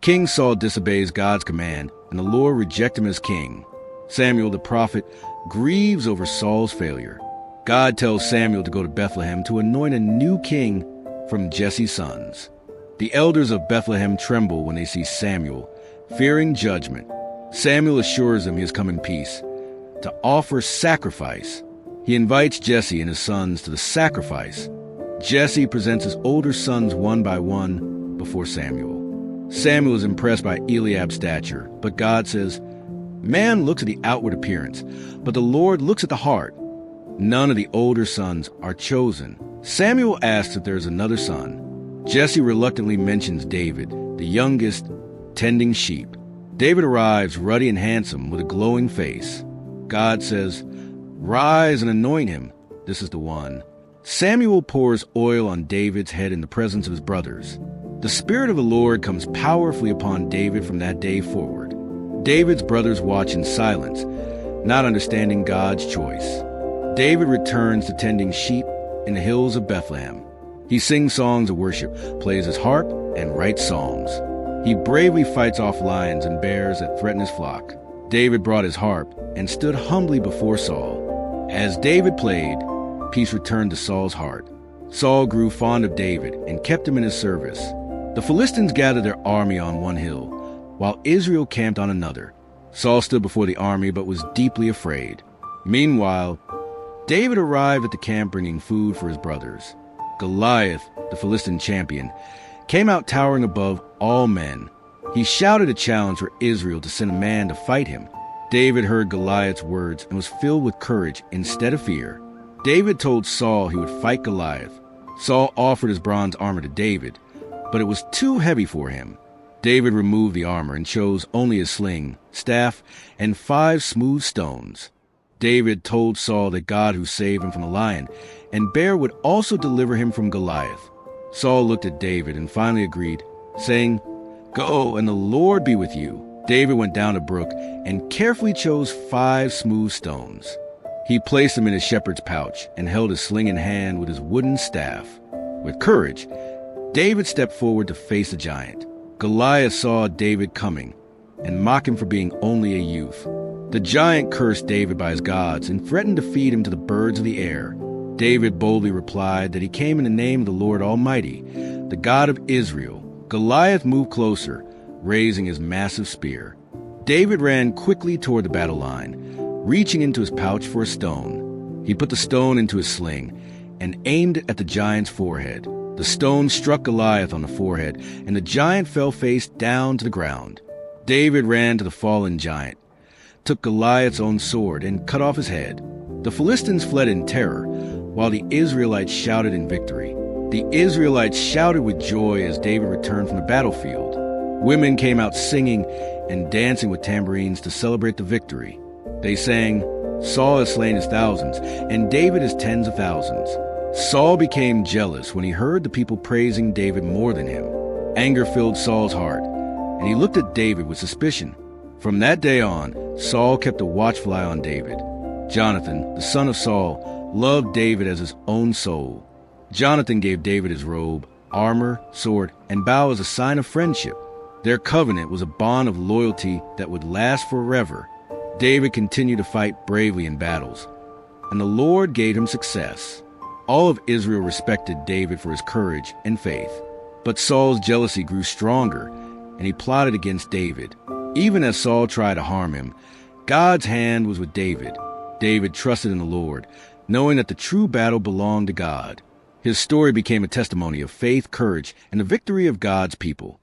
King Saul disobeys God's command, and the Lord rejects him as king. Samuel the prophet grieves over Saul's failure. God tells Samuel to go to Bethlehem to anoint a new king from Jesse's sons. The elders of Bethlehem tremble when they see Samuel, fearing judgment. Samuel assures them he has come in peace, to offer sacrifice. He invites Jesse and his sons to the sacrifice. Jesse presents his older sons one by one before Samuel. Samuel is impressed by Eliab's stature, but God says, "Man looks at the outward appearance, but the Lord looks at the heart." None of the older sons are chosen. Samuel asks if there is another son. Jesse reluctantly mentions David, the youngest, tending sheep. David arrives ruddy and handsome with a glowing face. God says, "Rise and anoint him. This is the one." Samuel pours oil on David's head in the presence of his brothers. The Spirit of the Lord comes powerfully upon David from that day forward. David's brothers watch in silence, not understanding God's choice. David returns to tending sheep in the hills of Bethlehem. He sings songs of worship, plays his harp, and writes psalms. He bravely fights off lions and bears that threaten his flock. David brought his harp and stood humbly before Saul. As David played, peace returned to Saul's heart. Saul grew fond of David and kept him in his service. The Philistines gathered their army on one hill, while Israel camped on another. Saul stood before the army but was deeply afraid. Meanwhile, David arrived at the camp bringing food for his brothers. Goliath, the Philistine champion, came out towering above all men. He shouted a challenge for Israel to send a man to fight him. David heard Goliath's words and was filled with courage instead of fear. David told Saul he would fight Goliath. Saul offered his bronze armor to David, but it was too heavy for him. David removed the armor and chose only his sling, staff, and 5 smooth stones. David told Saul that God who saved him from the lion and bear would also deliver him from Goliath. Saul looked at David and finally agreed, saying, "Go, and the Lord be with you." David went down a brook and carefully chose 5 smooth stones. He placed them in his shepherd's pouch and held his sling in hand with his wooden staff. With courage, David stepped forward to face the giant. Goliath saw David coming and mocked him for being only a youth. The giant cursed David by his gods and threatened to feed him to the birds of the air. David boldly replied that he came in the name of the Lord Almighty, the God of Israel. Goliath moved closer, raising his massive spear. David ran quickly toward the battle line, reaching into his pouch for a stone. He put the stone into his sling and aimed it at the giant's forehead. The stone struck Goliath on the forehead, and the giant fell face down to the ground. David ran to the fallen giant, took Goliath's own sword, and cut off his head. The Philistines fled in terror, while the Israelites shouted in victory. The Israelites shouted with joy as David returned from the battlefield. Women came out singing and dancing with tambourines to celebrate the victory. They sang, "Saul has slain his thousands, and David his tens of thousands." Saul became jealous when he heard the people praising David more than him. Anger filled Saul's heart, and he looked at David with suspicion. From that day on, Saul kept a watchful eye on David. Jonathan, the son of Saul, loved David as his own soul. Jonathan gave David his robe, armor, sword, and bow as a sign of friendship. Their covenant was a bond of loyalty that would last forever. David continued to fight bravely in battles, and the Lord gave him success. All of Israel respected David for his courage and faith. But Saul's jealousy grew stronger, and he plotted against David. Even as Saul tried to harm him, God's hand was with David. David trusted in the Lord, knowing that the true battle belonged to God. His story became a testimony of faith, courage, and the victory of God's people.